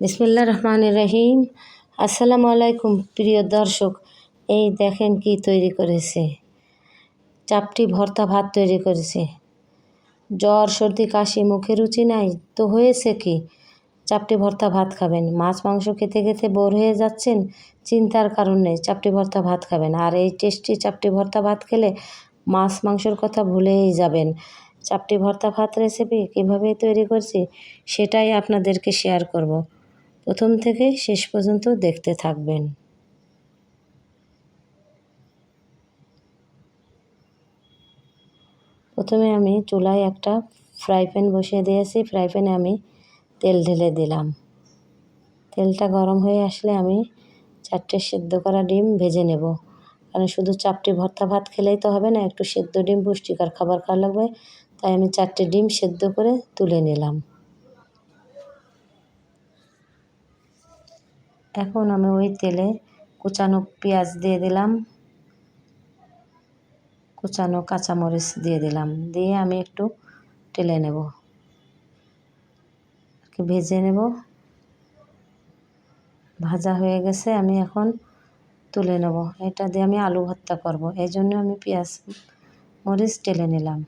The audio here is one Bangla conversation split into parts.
বিসমিল্লাহ রহমানির রহিম। আসসালামু আলাইকুম প্রিয় দর্শক। এই দেখেন কি তৈরি করেছে, চাপটি ভর্তা ভাত তৈরি করেছে। জ্বর সর্দি কাশি মুখে রুচি নাই তো হয়েছে কি, চাপটি ভর্তা ভাত খাবেন। মাছ মাংস খেতে খেতে বোর হয়ে যাচ্ছেন, চিন্তার কারণ নেই, চাপটি ভর্তা ভাত খাবেন। আর এই টেস্টি চাপটি ভর্তা ভাত খেলে মাছ মাংসর কথা ভুলেই যাবেন। চাপটি ভর্তা ভাত রেসিপি কীভাবে তৈরি করছি সেটাই আপনাদেরকে শেয়ার করব। প্রথম থেকে শেষ পর্যন্ত দেখতে থাকবেন। প্রথমে আমি চুলায় একটা ফ্রাই প্যান বসিয়ে দিয়েছি। ফ্রাই প্যানে আমি তেল ঢেলে দিলাম। তেলটা গরম হয়ে আসলে আমি 4টে সেদ্ধ করা ডিম ভেজে নেব। কারণ শুধু চাপটি ভর্তা ভাত খেলেই তো হবে না, একটু সেদ্ধ ডিম পুষ্টিকর খাবার খাওয়া লাগবে। তাই আমি 4টে ডিম সেদ্ধ করে তুলে নিলাম। এখন আমি ওই তেলে কুচানো পেঁয়াজ দিয়ে দিলাম, কুচানো কাঁচামরিচ দিয়ে দিলাম, দিয়ে আমি একটু টেলে নেব, ভেজে নেব। ভাজা হয়ে গেছে, আমি এখন তুলে নেব। এটা দিয়ে আমি আলু ভর্তা করব, এই জন্য আমি পেঁয়াজ মরিচ টেলে নিলাম।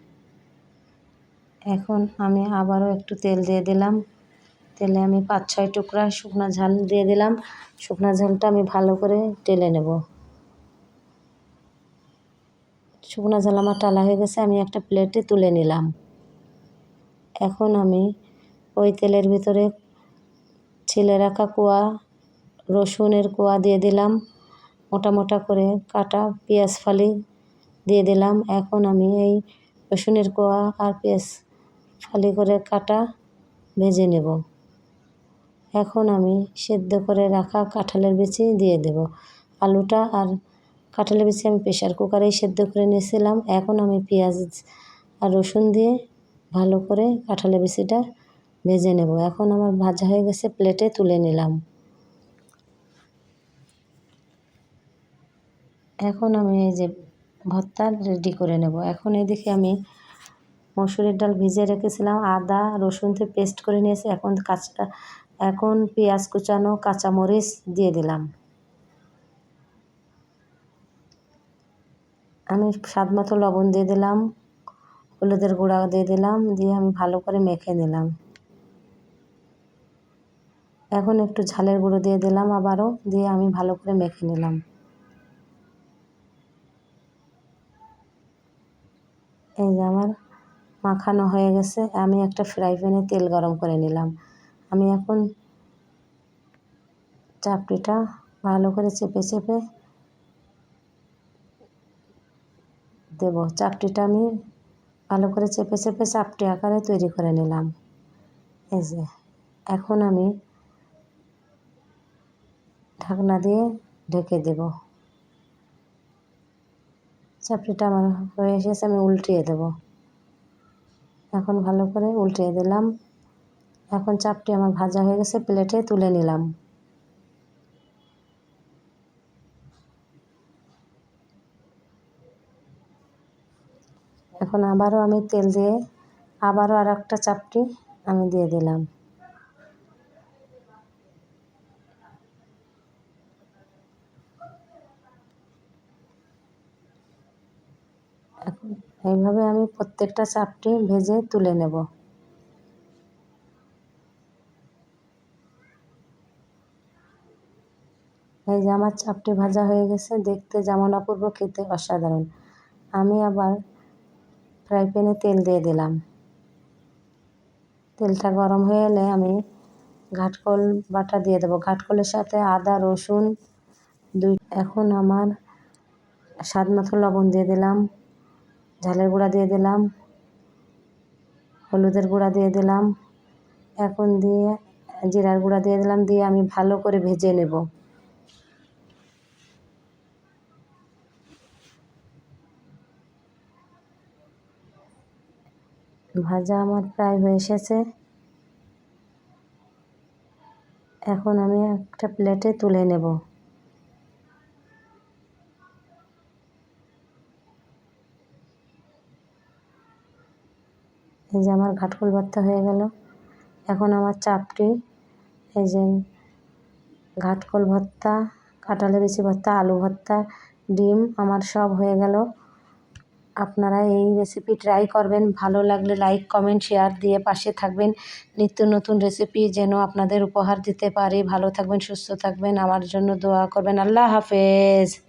এখন আমি আবারও একটু তেল দিয়ে দিলাম। তেলে আমি 5-6 টুকরা শুকনো ঝাল দিয়ে দিলাম। শুকনো ঝালটা আমি ভালো করে টেলে নেব। শুকনো ঝাল আমার টালা হয়ে গেছে, আমি একটা প্লেটে তুলে নিলাম। এখন আমি ওই তেলের ভিতরে ছিলে রাখা রসুনের কোয়া দিয়ে দিলাম, মোটা মোটা করে কাটা পেঁয়াজ ফালি দিয়ে দিলাম। এখন আমি এই রসুনের কোয়া আর পেঁয়াজ ফালি করে কাটা ভেজে নেব। এখন আমি সেদ্ধ করে রাখা কাঁঠালের বিচি দিয়ে দেব। আলুটা আর কাঁঠালের বিচি আমি প্রেশার কুকারেই সেদ্ধ করে নিয়েছিলাম। এখন আমি পেঁয়াজ আর রসুন দিয়ে ভালো করে কাঁঠালের বিচিটা ভেজে নেব। এখন আমার ভাজা হয়ে গেছে, প্লেটে তুলে নিলাম। এখন আমি এই যে ভর্তা রেডি করে নেব। এখন এদিকে আমি মসুরের ডাল ভিজিয়ে রেখেছিলাম, আদা রসুন থেকে পেস্ট করে নিয়েছি। এখন পেঁয়াজ কুচানো কাঁচামরিচ দিয়ে দিলাম। আমি স্বাদ মতো লবণ দিয়ে দিলাম, হলুদের গুঁড়া দিয়ে দিলাম, দিয়ে আমি ভালো করে মেখে নিলাম। এখন একটু ঝালের গুঁড়ো দিয়ে দিলাম আবারও, দিয়ে আমি ভালো করে মেখে নিলাম। এই যে আমার মাখানো হয়ে গেছে। আমি একটা ফ্রাই প্যানে তেল গরম করে নিলাম। আমি এখন চাপড়িটা ভালো করে চেপে চেপে দেব। চাপটিটা আমি ভালো করে চেপে চেপে চাপটি আকারে তৈরি করে নিলাম। এই যে এখন আমি ঢাকনা দিয়ে ঢেকে দেব। চাপটিটা আমার হয়ে এসেছে, আমি উল্টিয়ে দেব। এখন ভালো করে উল্টিয়ে দিলাম। এখন চাপটি আমার ভাজা হয়ে গেছে, প্লেটে তুলে নিলাম। এখন আবারও আমি তেল দিয়ে আবারও আর একটা চাপটি আমি দিয়ে দিলাম। এখন এইভাবে আমি প্রত্যেকটা চাপটি ভেজে তুলে নেব। এই যে আমার চাপটি ভাজা হয়ে গেছে, দেখতে যেমন অপূর্ব, খেতে অসাধারণ। আমি আবার ফ্রাই প্যানে তেল দিয়ে দিলাম। তেলটা গরম হয়ে এলে আমি ঘাটকল বাটা দিয়ে দেবো। ঘাটকলের সাথে আদা রসুন এখন আমার স্বাদ মতো লবণ দিয়ে দিলাম, ঝালের গুঁড়া দিয়ে দিলাম, হলুদের গুঁড়া দিয়ে দিলাম, এখন দিয়ে জিরার গুঁড়া দিয়ে দিলাম, দিয়ে আমি ভালো করে ভেজে নেব। ভাজা আমার প্রায় হয়ে এসেছে। এখন আমি একটা প্লেটে তুলে নেব। এই যে আমার ঘাটকল ভর্তা হয়ে গেল। এখন আমার চাপটি এই যে ঘাটকল ভর্তা, কাঁঠালের বিচি ভর্তা, আলু ভর্তা, ডিম আমার সব হয়ে গেল। আপনারা এই রেসিপি ট্রাই করবেন। ভালো লাগলে লাইক, কমেন্ট, শেয়ার দিয়ে পাশে থাকবেন। নিত্য নতুন রেসিপি যেন আপনাদের উপহার দিতে পারি। ভালো থাকবেন, সুস্থ থাকবেন, আমার জন্য দোয়া করবেন। আল্লাহ হাফেজ।